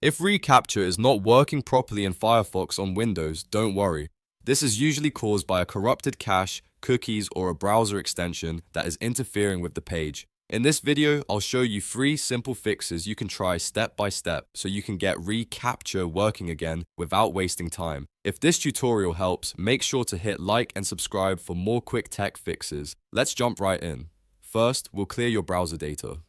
If reCAPTCHA is not working properly in Firefox on Windows, don't worry. This is usually caused by a corrupted cache, cookies, or a browser extension that is interfering with the page. In this video, I'll show you 3 simple fixes you can try step by step so you can get reCAPTCHA working again without wasting time. If this tutorial helps, make sure to hit like and subscribe for more quick tech fixes. Let's jump right in. First, we'll clear your browser data.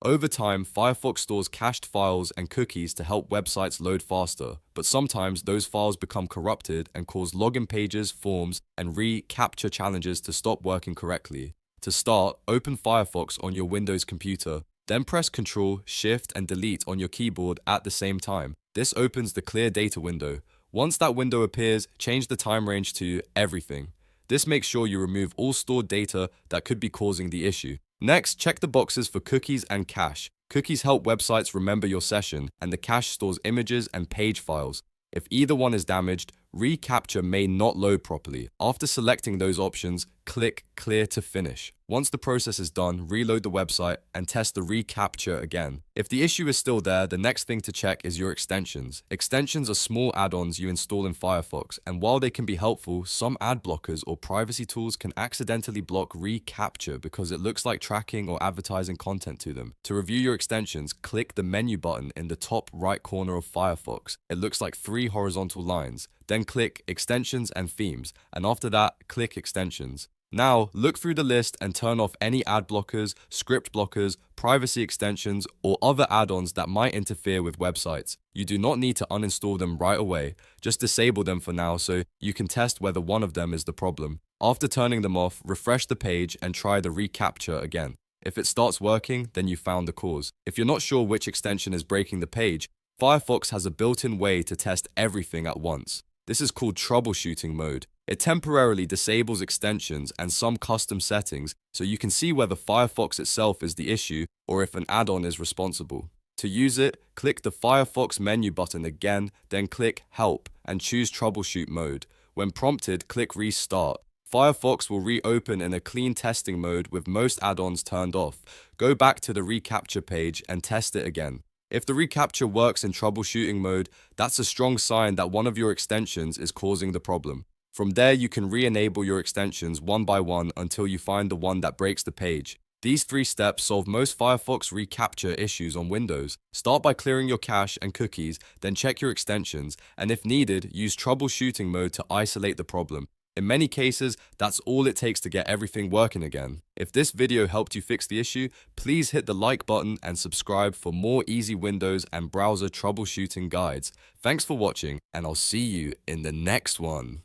Over time, Firefox stores cached files and cookies to help websites load faster, but sometimes those files become corrupted and cause login pages, forms, and reCAPTCHA challenges to stop working correctly. To start, open Firefox on your Windows computer, then press Ctrl, Shift, and Delete on your keyboard at the same time. This opens the Clear Data window. Once that window appears, change the time range to Everything. This makes sure you remove all stored data that could be causing the issue. Next, check the boxes for cookies and cache. Cookies help websites remember your session, and the cache stores images and page files. If either one is damaged, reCAPTCHA may not load properly. After selecting those options, click Clear to finish. Once the process is done, reload the website and test the reCAPTCHA again. If the issue is still there, the next thing to check is your extensions. Extensions are small add-ons you install in Firefox, and while they can be helpful, some ad blockers or privacy tools can accidentally block reCAPTCHA because it looks like tracking or advertising content to them. To review your extensions, click the menu button in the top right corner of Firefox. It looks like 3 horizontal lines. Then click Extensions and Themes, and after that, click Extensions. Now, look through the list and turn off any ad blockers, script blockers, privacy extensions, or other add-ons that might interfere with websites. You do not need to uninstall them right away, just disable them for now so you can test whether one of them is the problem. After turning them off, refresh the page and try the reCAPTCHA again. If it starts working, then you found the cause. If you're not sure which extension is breaking the page, Firefox has a built-in way to test everything at once. This is called Troubleshooting Mode. It temporarily disables extensions and some custom settings so you can see whether Firefox itself is the issue or if an add-on is responsible. To use it, click the Firefox menu button again, then click Help and choose Troubleshoot Mode. When prompted, click Restart. Firefox will reopen in a clean testing mode with most add-ons turned off. Go back to the reCAPTCHA page and test it again. If the reCAPTCHA works in troubleshooting mode, that's a strong sign that one of your extensions is causing the problem. From there, you can re-enable your extensions one by one until you find the one that breaks the page. These 3 steps solve most Firefox reCAPTCHA issues on Windows. Start by clearing your cache and cookies, then check your extensions, and if needed, use troubleshooting mode to isolate the problem. In many cases, that's all it takes to get everything working again. If this video helped you fix the issue, please hit the like button and subscribe for more easy Windows and browser troubleshooting guides. Thanks for watching, and I'll see you in the next one.